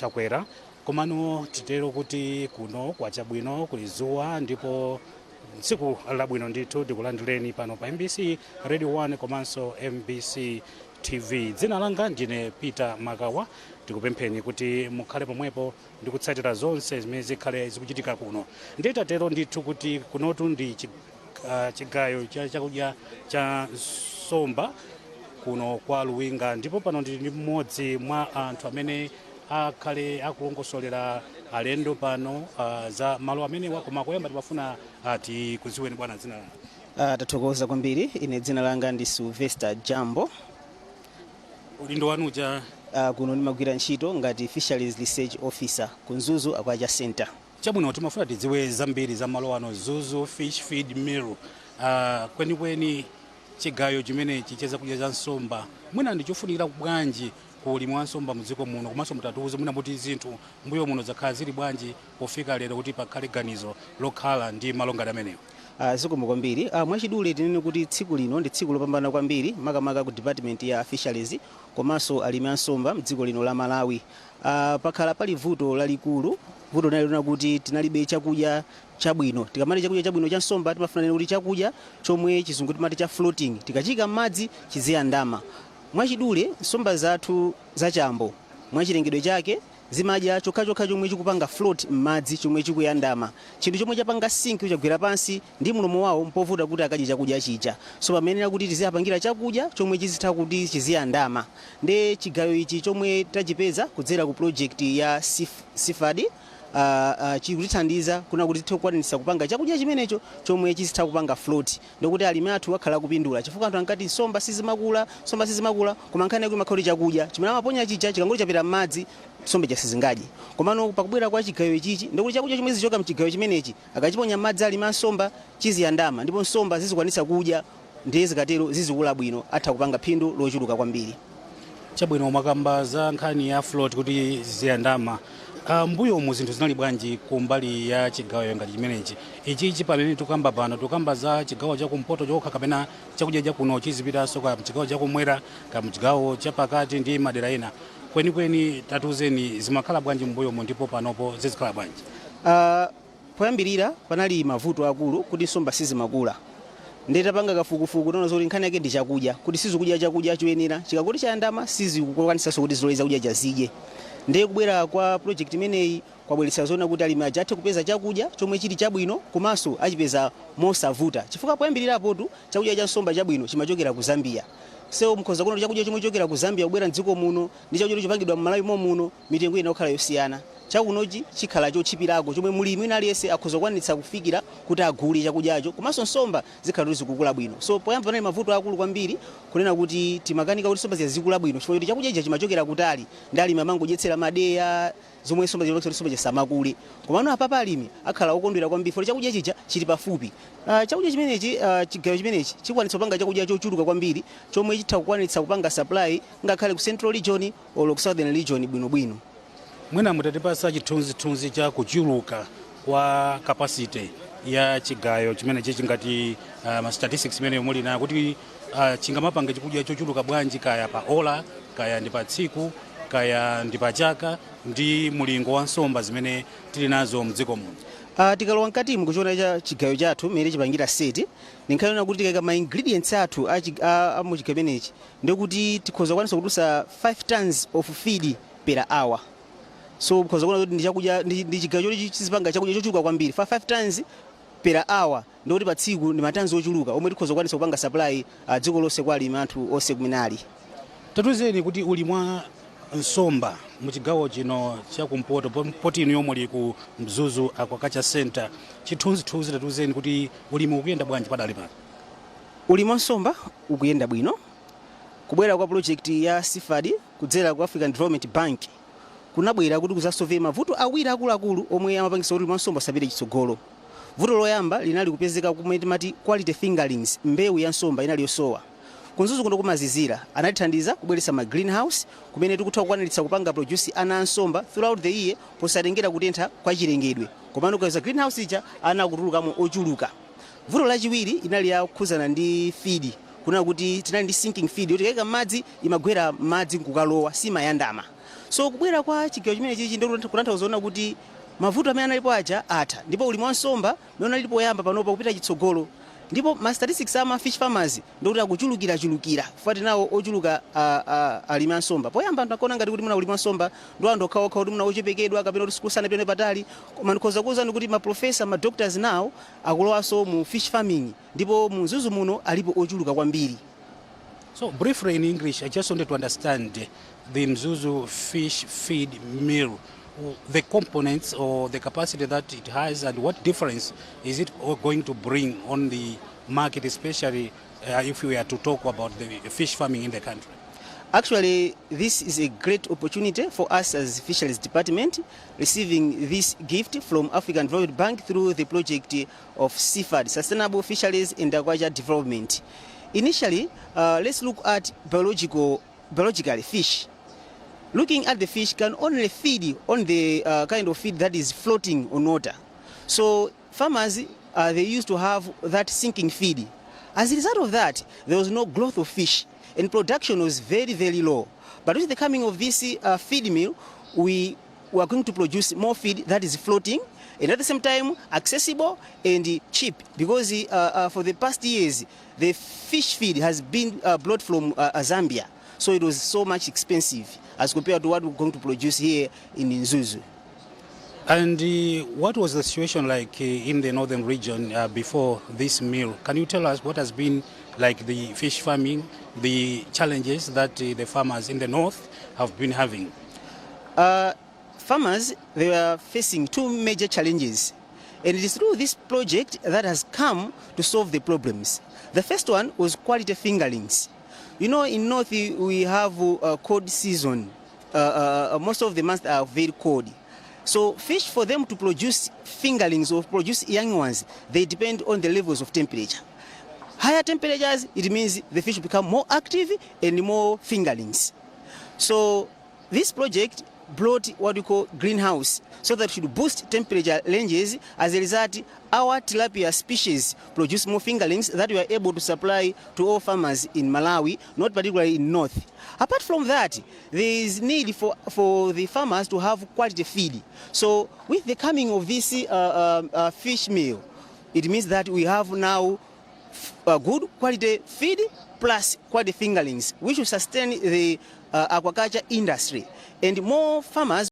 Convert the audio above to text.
chakwera komano titero kuti kuno kwachabwino kuli zuwa ndipo tsiku labwino ndithu tikulandireni pano pa MBC Radio 1 komanso MBC TV. Dzina langa ndine Peter Magawa, tikupempheni kuti mukhale pomwepo ndikutsatira zonse zimene zikhale zikuchitika kuno. Nditatero ndithu kuti kunotu ndi chigayo cha chakudya cha nsomba kuno kwa Luwinga, ndipo pano ndi mmodzi mwa anthu amene akhale akulongosolera alendo pano za malo amene wakoma koyamba timafuna tikuziweni bwana dzina langa. Tathokoza kwambiri. Ine dzina langa ndi Sylvester Jambo. Udindo wanuja? Kuno ndimagwira ntchito ngati Fisheries Research Officer ku Mzuzu Aquaculture Center. Chabwino timafuna tidziwe zambiri za malo ano Mzuzu Fish Feed Mill. Kwenikweni chigayo chimene chicheza kudya za nsomba mwina ndichofunikira bwanji ku ulimi wa nsomba mdziko muno, komanso mutatuze mwina kuti zinthu mbuyo muno zakhala zili bwanji pofika lero kuti pakhale ganizo lokhala ndi malo ngati amenewo? Zikomo kwambiri. Mwachidule tinene kuti tsiku lino ndi tsiku lopambana kwambiri makamaka ku department ya fisheries komanso alimi a nsomba mdziko lino la Malawi. Pakhala pali vuto lalikulu, vuto linalona kuti tinalibe chakudya chabwino. Tikamati chakudya chabwino cha nsomba timafuna kuti chakudya chomwe chizungu timati cha floating, tikachika madzi chiziyandama. Mwachidule nsomba zathu zachambo mwachilengedwe chake zimadya chokha chomwe chikupanga float m'madzi chomwe chikuyandama. Chinthu chomwe chapanga sink chagwera pansi ndi mulomo wawo mpovuta kuti akadye chakudya chija. So pamenera kuti tiziyapangira chakudya chomwe chizitha kuti chiziyandama. Nde chigayo ichi chomwe tachipeza kudzera ku project ya Sifadi chikutithandiza kuna kuti tikwanitsa kupanga chakudya chimenecho chomwe chizitha kupanga float. Ndokuti alimi athu akhala kupindula chifukwa anthu ankati nsomba sizimakula koma nkhani yake imakhala chakudya chimene amaponya chija chikangoli chapita m'madzi nsomba sizingadye. Komano pakubwera kwa chigayo ichichi ndokuti chakudya chomwe zichoka mchigayo chimenechi akachiponya m'madzi alimi a nsomba chiziyandama, ndipo nsomba zizikwanitsa kudya ndiye zikatero zizikula bwino, atha kupanga phindu lochuluka kwambiri. Chabwino mwakamba za nkhani ya float kuti ziziyandama. Mbuyo mu zinthu zinali bwanji kumbali ya chigayo ngati chimenechi? Ichichi pamene tukamba pano tukamba za chigawo cha kumpoto chokha kapena chakudya cha kuno chizipitanso ka chigawo cha kumwera ka chigawo cha pakati ndi madera ena? Kwenikweni tatuzeni zimakhala bwanji mbuyo mu ndipo panopo zizikhala bwanji? Poyambirira panali mavuto akulu kuti nsomba sizimakula. Ndeta panga kafukufuku nono zoti nkhani yake ndi chakudya, kuti sizikudya chakudya choyenera chikakuti chayandama sizikukwanitsanso kuti ziloweza kudya chazidye. Ndiye kubwera kwa project imeneyi kwabweretsa zona kuti alimi athe kupeza chakudya chomwe chili chabwino komanso achipeza mosavuta. Chifukwa poyambirirapo tu chakudya cha nsomba chabwino chimachokera ku Zambia. So mukhoza kuona chakudya chomwe chokera ku Zambia kubwera mdziko muno ndi chakudya chopangidwa mu Malawi muno mitengo ina okhala yosiyana. Chakunochi chikhala chochipirako chomwe mulimi wina aliyense akhoza kwanitsa kufikira kuti agule chakudyacho komanso nsomba zikhala zikukula bwino. So poyamba panali mavuto akulu kwambiri kunena kuti timakanika kuti nsomba zizikula bwino chifukwa kuti chakudya ichi chimachokera kutali ndi alimi amangodyetsera madeya zomwe nsomba zisamakule. Komano apapa alimi akhala okondwera kwambiri kuti chakudya chija chili pafupi. Chakudya chimenechi chigayo chimenechi chikwanitsa kupanga chakudya chochuluka kwambiri chomwe chitha kukwanitsa kupanga supply ngakhale ku Central Region or ku Southern Region bwinobwino. Mwina mutatipasa chithunzithunzi cha kuchuluka kwa capacity ya chigayo chimenechi chingati ma statistics imene muli nayo kuti chingamapanga chakudya chochuluka bwanji kaya pa ola kaya ndi pa tsiku kaya ndi pa chaka ndi mulingo wa nsomba zimene tili nazo mdziko muno? Tikalowa mkati mukuchiona cha chigayo chathu mmene chipangira seti ndinkhalona kuti tikayika ma ingredients athu a mu chigayo chimenechi ndikuti tikhoza kwanisa kutusa 5 tons of feed per hour. So because kuona kuti ndi chakudya ndi chigayo chizipanga chakudya chochuluka kwambiri 5 tons per hour ndikuti pa tsiku ndi matanzi ochuluka omwe tikhoza kwanisa kupanga supply dziko lonse kwa alimi anthu onse kuminali. Tatuzeni kuti ulimi wa nsomba mu chigawo chino cha kumpoto poti ino yomwe li ku Mzuzu Aquaculture Center chithunzithunzi tatuzeni kuti ulimi ukuyenda bwanji padali pano? Ulimi wa nsomba ukuyenda bwino. Kubwera kwa project ya Sifadi kudzera ku African Development Bank kunabwera kuti kuzasolve mavuto awiri akuluakulu omwe amapangisa kuti nsomba isapite chitsogolo. Vuto loyamba linali kupezeka kumene timati quality fingerlings, mbewu ya nsomba inali yosowa. Kunzuzu kuno kumazizira anatithandiza kubweretsa ma greenhouse kumene tikutha kukwaniritsa kupanga produce ana nsomba throughout the year posatengera kutentha kwa chilengedwe. Komano kwa greenhouse ija ana kutulukamo ochuluka. Vuto lachiwiri inali ya kukhuzana ndi feed. Kuna kuti tinali ndi sinking feed yoti kaika madzi imagwera madzi nkukalowa simayandama. So kubwera kwa chigawo chimene chichi ndio kutanthauza kuti mavuto amene analipo aja atha, ndipo ulimi wa nsomba umene analipo yamba panopa kupita chitsogolo, ndipo ma statistics ama fish farmers ndio kuti akuchulukira fuati nawo ochuluka alimi nsomba. Poyamba ndakona ngati kuti muna ulimi nsomba ndo anthu okhaokha kuti muna ochepekedwa kapena kuti sikusana pene patali, koma ndikhoza kuwuzani kuti ma professor ma doctors nawo akulowaso mu fish farming, ndipo mu Mzuzu muno alipo ochuluka kwambiri. So briefly in English, I just wanted to understand the Mzuzu fish feed mill, the components or the capacity that it has, and what difference is it going to bring on the market, especially if we are to talk about the fish farming in the country. Actually, this is a great opportunity for us as Fisheries Department, receiving this gift from African Development Bank through the project of SIFAD, Sustainable Fisheries and Aquaculture Development. Initially, let's look at biologically fish. Looking at the fish can only feed on the kind of feed that is floating on water. So farmers, they used to have that sinking feed. As a result of that, there was no growth of fish and production was very, very low. But with the coming of this feed mill, we are going to produce more feed that is floating and at the same time accessible and cheap, because for the past years, the fish feed has been brought from Zambia. So it was so much expensive as compared to what we're going to produce here in Mzuzu. And what was the situation like in the northern region before this mill? Can you tell us what has been like the fish farming, the challenges that the farmers in the north have been having? Farmers, they were facing two major challenges. And it is through this project that has come to solve the problems. The first one was quality fingerlings. You know, in North we have a cold season. Most of the months are very cold. So fish, for them to produce fingerlings or produce young ones, they depend on the levels of temperature. Higher temperatures, it means the fish become more active and more fingerlings. So this project brought what we call greenhouse, so that should boost temperature ranges. As a result, our tilapia species produce more fingerlings that we are able to supply to all farmers in Malawi, not particularly in North. Apart from that, there is need for the farmers to have quality feed. So with the coming of this fish meal, it means that we have now good quality feed plus quality fingerlings, which will sustain the aquaculture industry, and more farmers